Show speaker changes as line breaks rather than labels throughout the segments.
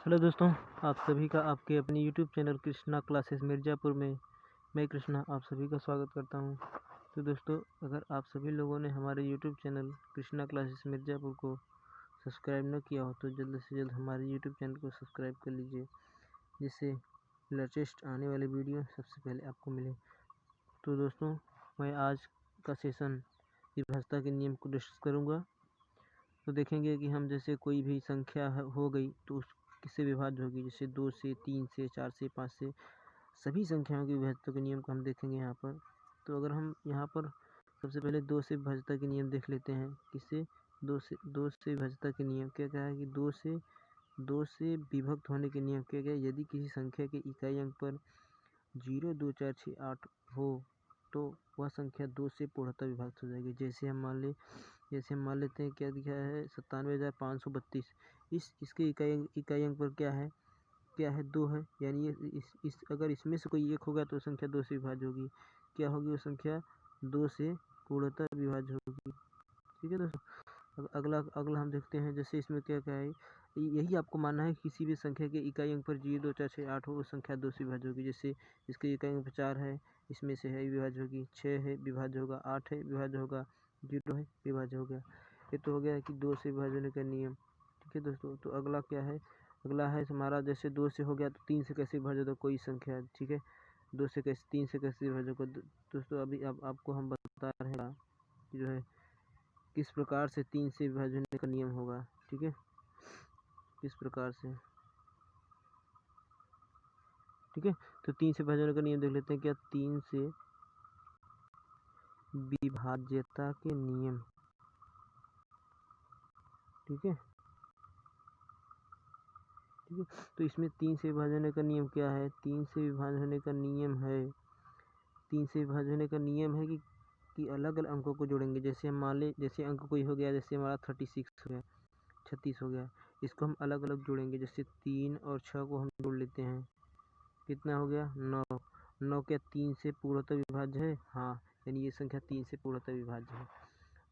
Hello दोस्तों, आप सभी का आपके अपनी YouTube channel Krishna classes Mirzapur में मैं कृष्णा आप सभी का स्वागत करता हूं। तो दोस्तों, अगर आप सभी लोगों ने हमारे YouTube channel Krishna classes Mirzapur को सब्सक्राइब न किया हो तो जल्द से जल्द हमारे यूट्यूब चैनल को सब्सक्राइब कर लीजिए, जिससे लेटेस्ट आने वाले वीडियो सबसे पहले आपको मिले। तो दोस्तों, मैं आज का सेशन विभाज्यता के नियम को डिस्कस करूँगा। तो देखेंगे कि हम जैसे कोई भी संख्या हो गई तो उस किससे विभाज्य होगी, जैसे 2 से, 3 से, 4 से, 5 से, सभी संख्याओं की विभाज्यता के नियम को हम देखेंगे यहाँ पर। तो अगर हम यहाँ पर सबसे पहले 2 से विभाज्यता के नियम देख लेते हैं। किससे? 2 से विभाज्यता के नियम क्या है कि 2 से विभक्त होने के नियम क्या है। यदि किसी संख्या के इकाई अंक पर 0, 2, 4, 6, 8 हो तो वह संख्या 2 से पूर्णतः विभक्त हो जाएगी। जैसे हम मान लेते हैं, क्या दिखा है, 97,532। इसके इकाई अंक पर क्या है 2 है, यानी ये इस अगर इसमें से कोई एक होगा तो संख्या 2 से विभाज्य होगी। क्या होगी वो संख्या? 2 से पूर्णतः विभाज्य होगी। ठीक है दोस्तों। अब अगला हम देखते हैं, जैसे इसमें क्या है, यही आपको मानना है किसी भी संख्या के इकाई अंक पर 0, 2, 4, 6, 8 हो वो संख्या 2 से विभाज्य होगी। जैसे इसके इकाई अंक पर 4 है, इसमें से है विभाज्य होगी, 6 है विभाज्य होगा, 8 है विभाज्य होगा, 0 है विभाज्य हो गया। ये तो हो गया कि 2 से विभाज्य होने का नियम। ठीक है दोस्तों। तो अगला क्या है? अगला है हमारा, जैसे 2 से हो गया तो 3 से कैसे विभाज्य होगा कोई संख्या। ठीक है, 3 से कैसे विभाज्य होगा दोस्तों? अभी आपको हम बता रहे हैं कि जो है किस प्रकार से 3 से विभाज्य होने का नियम होगा। ठीक है, किस प्रकार से। ठीक है, तो 3 से विभाज्य होने का नियम देख लेते हैं। क्या? 3 से विभाज्यता के नियम। ठीक है, तो इसमें 3 से विभाज्य होने का नियम क्या है? 3 से विभाज्य होने का नियम है 3 से विभाज्य होने का नियम है कि अलग अलग अंकों को जोड़ेंगे। जैसे हम मान लें, जैसे अंक कोई हो गया, जैसे हमारा 36 हो गया, 36 हो गया, इसको हम अलग अलग जोड़ेंगे। जैसे 3 और 6 को हम जोड़ लेते हैं, कितना हो गया? 9। 9 क्या 3 से पूर्णतः विभाज्य है? हाँ, यानी ये संख्या 3 से पूर्णतः विभाज्य है।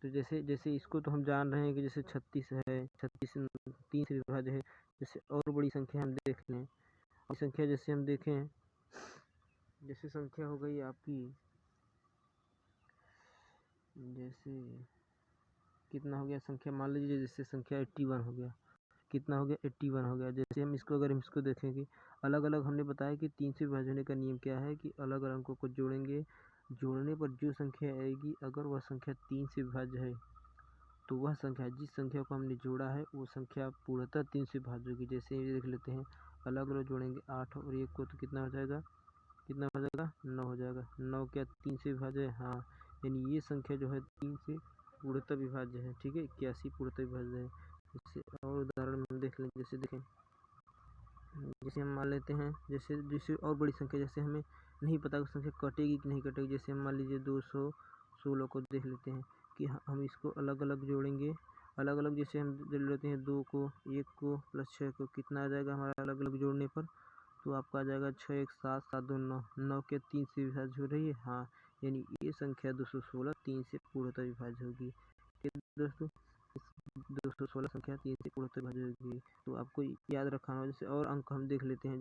तो जैसे जैसे इसको तो हम जान रहे हैं कि जैसे 36 है, 36 3 से विभाज्य है। जैसे और बड़ी संख्या हम देख लें, संख्या जैसे हम देखें, जैसे संख्या हो गई आपकी, जैसे कितना हो गया संख्या, मान लीजिए जैसे संख्या 81 हो गया। कितना हो गया? 81 हो गया। जैसे हम इसको अगर हम इसको देखेंगे, अलग अलग हमने बताया कि 3 से विभाज्य होने का नियम क्या है कि अलग अलग अंकों को जोड़ेंगे। जोड़ने पर जो संख्या आएगी, अगर वह संख्या 3 से विभाज्य है तो वह संख्या, जिस संख्या को हमने जोड़ा है वो संख्या पूर्णतः 3 से विभाज्य होगी। जैसे ये देख लेते हैं, अलग अलग जोड़ेंगे 8 और 1 को, तो कितना हो जाएगा? 9 हो जाएगा। 9 क्या 3 से विभाज्य है? हाँ, यानी ये संख्या जो है 3 से पूर्णतः विभाज्य है। ठीक है, 81 पूर्णतः विभाज्य है। इससे और उदाहरण हम देख लें, जैसे देखें, जैसे हम मान लेते हैं, जैसे जैसे और बड़ी संख्या, जैसे हमें नहीं पता कि संख्या कटेगी कि नहीं कटेगी। जैसे हम मान लीजिए 216 को देख लेते हैं कि हम इसको अलग अलग जोड़ेंगे। अलग अलग जैसे हम जोड़ लेते हैं, 2 को, 1 को प्लस 6 को, कितना आ जाएगा हमारा अलग अलग जोड़ने पर? तो आपका आ जाएगा 6, 1, 7, 7, 2, 9। 9 के 3 से विभाज्य हो रही है। हाँ, यानी ये संख्या 216 3 से पूर्णतः विभाज्य होगी। ठीक है दोस्तों, 216 संख्या 3 से पूर्णतः विभाज्य होगी। तो आपको याद रखना होगा। जैसे और अंक हम देख लेते हैं,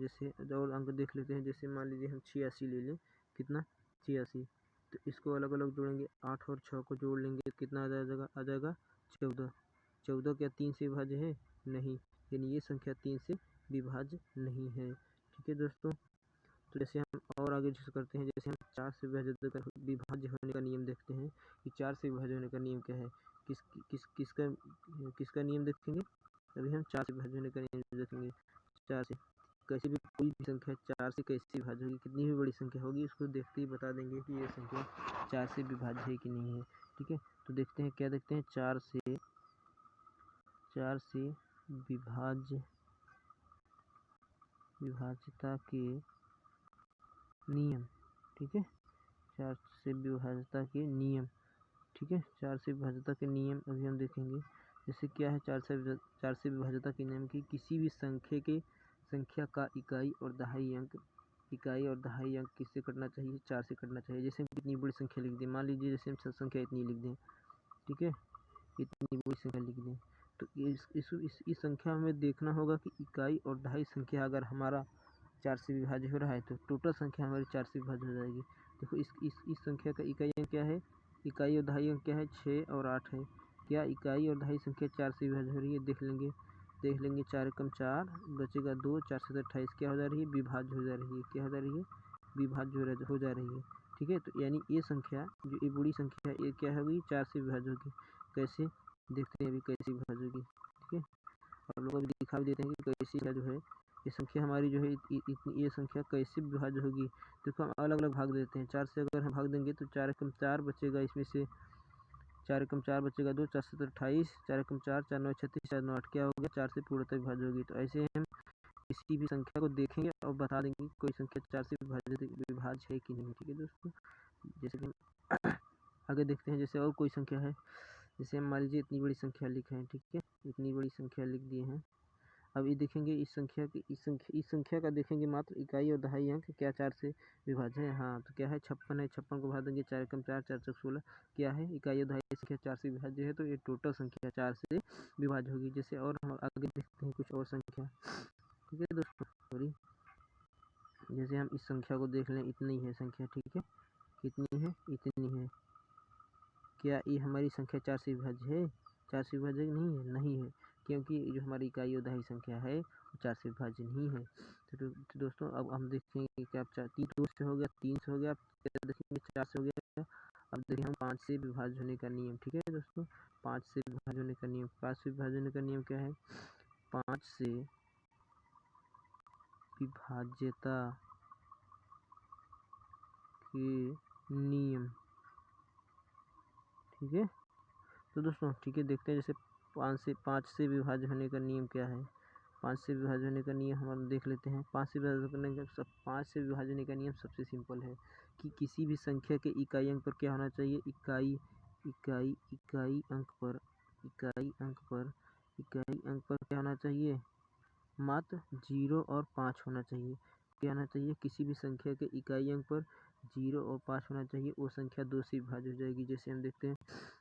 जैसे मान लीजिए हम 86 ले लें। कितना? 86। तो इसको अलग अलग जोड़ेंगे, 8 और 6 को जोड़ लेंगे तो कितना आ जाएगा 14। 14 क्या 3 से विभाज्य है? नहीं, यानी ये संख्या 3 से विभाज्य नहीं है। ठीक है दोस्तों। तो जैसे हम और आगे जैसे करते हैं, जैसे हम 4 से विभाज्य होने का नियम देखते हैं कि 4 से विभाज्य होने का नियम क्या है। किस किस किसका किसका नियम देखेंगे? अभी हम 4 से विभाज्य होने का नियम देखेंगे। 4 से कैसे भी कोई भी संख्या 4 से कैसे विभाज्य होगी, कितनी भी बड़ी संख्या होगी, उसको देखते ही बता देंगे कि ये संख्या 4 से विभाज्य है कि नहीं है। ठीक है, तो देखते हैं, क्या देखते हैं? 4 से विभाज्यता के नियम। ठीक है, 4 से विभाज्यता के नियम। ठीक है, 4 से विभाज्यता के नियम अभी हम देखेंगे। जैसे क्या है 4 से विभाज्यता के नियम की, किसी भी संख्या का इकाई और दहाई अंक किससे कटना चाहिए? 4 से कटना चाहिए। जैसे हम कितनी बड़ी संख्या लिख दें, मान लीजिए जैसे हम संख्या इतनी लिख दें। ठीक है, इतनी बड़ी संख्या लिख दें तो इस संख्या में देखना होगा कि इकाई और दहाई संख्या अगर हमारा 4 से विभाज्य हो रहा है तो टोटल संख्या हमारी 4 से विभाज्य हो जाएगी। देखो इस संख्या का इकाई अंक क्या है, इकाई और दहाई अंक क्या है, 6 और 8 है। क्या इकाई और दहाई संख्या 4 से विभाज्य हो रही है, देख लेंगे 4 एकम 4 बचेगा 2, 4 से 28 क्या हो जा रही है, विभाज्य हो जा रही है। क्या हो जा रही है, विभाज्य हो जा रही है। ठीक है, तो यानी ये संख्या जो ये बड़ी संख्या ये क्या होगी, 4 से विभाज्य होगी। कैसे देखते हैं अभी कैसे विभाज्य होगी। ठीक है, आप लोग अभी दिखा भी देते हैं कि कैसे जो है ये संख्या हमारी जो है ये संख्या कैसे विभाज्य होगी। देखो हम अलग अलग भाग देते हैं। 4 से अगर हम भाग देंगे तो 4 एकम 4 बचेगा, इसमें से 4 एकम 4 बचेगा 2, 4 से 28, 4 एकम 4, 4 9 36, 4 9 8 क्या हो गया, 4 से पूर्णतः विभाज्य होगी। तो ऐसे हम किसी भी संख्या को देखेंगे और बता देंगे कि कोई संख्या 4 से विभाज्य है कि नहीं। ठीक है दोस्तों, जैसे कि हम आगे देखते हैं, जैसे और कोई संख्या है, जैसे हम मान लीजिए इतनी बड़ी संख्या लिखे हैं। ठीक है, इतनी बड़ी संख्या लिख दिए हैं। अब ये देखेंगे इस संख्या का देखेंगे मात्र इकाई और दहाई अंक क्या 4 से विभाज्य है। हाँ, तो क्या है, 56 है। 56 को भाग देंगे 4 एकम 4, 4 चौक 16 क्या है, इकाई और दहाई संख्या 4 से विभाज्य है। तो ये टोटल संख्या 4 से विभाज्य होगी। जैसे और हम आगे देखते हैं कुछ और संख्या। ठीक है दोस्तों, सॉरी, जैसे हम इस संख्या को देख लें, इतनी है संख्या। ठीक है, कितनी है, इतनी है। क्या ये हमारी संख्या 4 से विभाज्य है, 4 से विभाज्य नहीं है, नहीं है, क्योंकि जो हमारी इकाई और दहाई संख्या है वो 4 से विभाज्य नहीं है। तो दोस्तों अब हम देखेंगे कि आप 2 से हो गया, 3 से हो गया, देखेंगे 4 से हो गया। अब देखिए हम 5 से विभाज्य होने का नियम। ठीक है दोस्तों, 5 से विभाज्य होने का नियम, 5 से विभाज्य होने का नियम क्या है, 5 से विभाज्यता के नियम। ठीक है, तो दोस्तों ठीक है, देखते हैं जैसे 5 से विभाज्य होने का नियम क्या है। 5 से विभाज्य होने का नियम हम देख लेते हैं। 5 से विभाज्य करने का 5 से विभाज्य होने का नियम सबसे सिंपल है कि किसी भी संख्या के इकाई अंक पर क्या होना चाहिए, इकाई अंक पर क्या होना चाहिए, मात्र 0 और 5 होना चाहिए। क्या होना चाहिए, किसी भी संख्या के इकाई अंक पर 0 और 5 होना चाहिए, वो संख्या 2 से विभाज्य हो जाएगी। जैसे हम देखते हैं,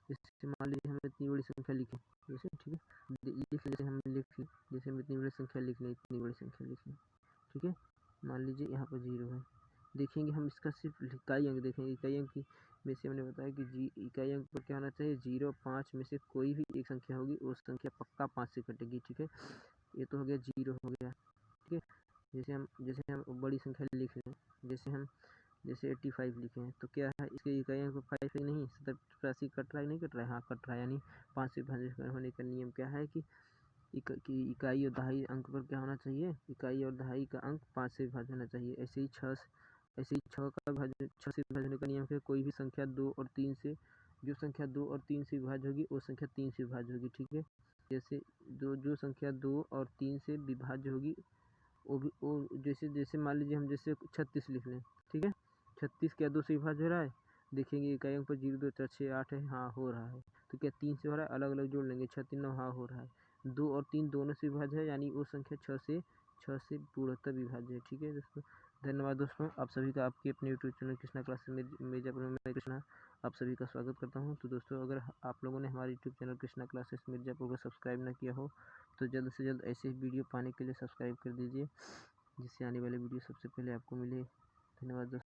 जैसे मान लीजिए हम इतनी बड़ी संख्या लिखें, जैसे ठीक है जैसे हम इतनी बड़ी संख्या लिख लें, इतनी बड़ी संख्या लिख लें। ठीक है, मान लीजिए यहाँ पर 0 है। देखेंगे हम इसका सिर्फ इकाई अंक देखेंगे। इकाई अंक में से हमने बताया कि इकाई अंक पर क्या होना चाहिए, 0 5 में से कोई भी एक संख्या होगी, वो संख्या पक्का 5 से कटेगी। ठीक है, ये तो हो गया 0 हो गया। ठीक है, जैसे हम बड़ी संख्या लिख लें, जैसे 85 लिखे हैं, तो क्या है, इसके इकाई अंक 5 है नहीं, 87 कट रहा है, नहीं कट रहा है, हाँ कट रहा है। यानी 5 से विभाज्य होने का नियम क्या है कि इकाई और दहाई अंक पर क्या होना चाहिए, इकाई और दहाई का अंक 5 से विभाज्य होना चाहिए। ऐसे ही 6 से विभाजन का नियम है, कोई भी संख्या 2 और 3 से, जो संख्या 2 और 3 से विभाज्य होगी वो संख्या 3 से विभाज्य होगी। ठीक है, जैसे जो संख्या 2 और 3 से विभाज्य होगी वो जैसे मान लीजिए हम जैसे 36 लिख लें। ठीक है, 36 क्या 2 से विभाज्य हो रहा है, देखेंगे इकाई अंक पर 0 2 4 6 8 है, हाँ हो रहा है। तो क्या 3 से हो रहा है, अलग अलग जोड़ लेंगे, 6 3 9, हाँ हो रहा है। 2 और 3 दोनों से विभाज्य है, यानी वो संख्या 6 से पूर्णतः विभाज्य है। ठीक है दोस्तों, धन्यवाद दोस्तों, आप सभी का आपके अपने YouTube channel Krishna classes Mirzapur में मैं कृष्णा आप सभी का स्वागत करता हूं। तो दोस्तों अगर आप लोगों ने हमारे YouTube channel Krishna classes Mirzapur को सब्सक्राइब ना किया हो तो जल्द से जल्द ऐसे ही वीडियो पाने के लिए सब्सक्राइब कर दीजिए, जिससे आने वाले वीडियो सबसे पहले आपको मिले। धन्यवाद दोस्तों।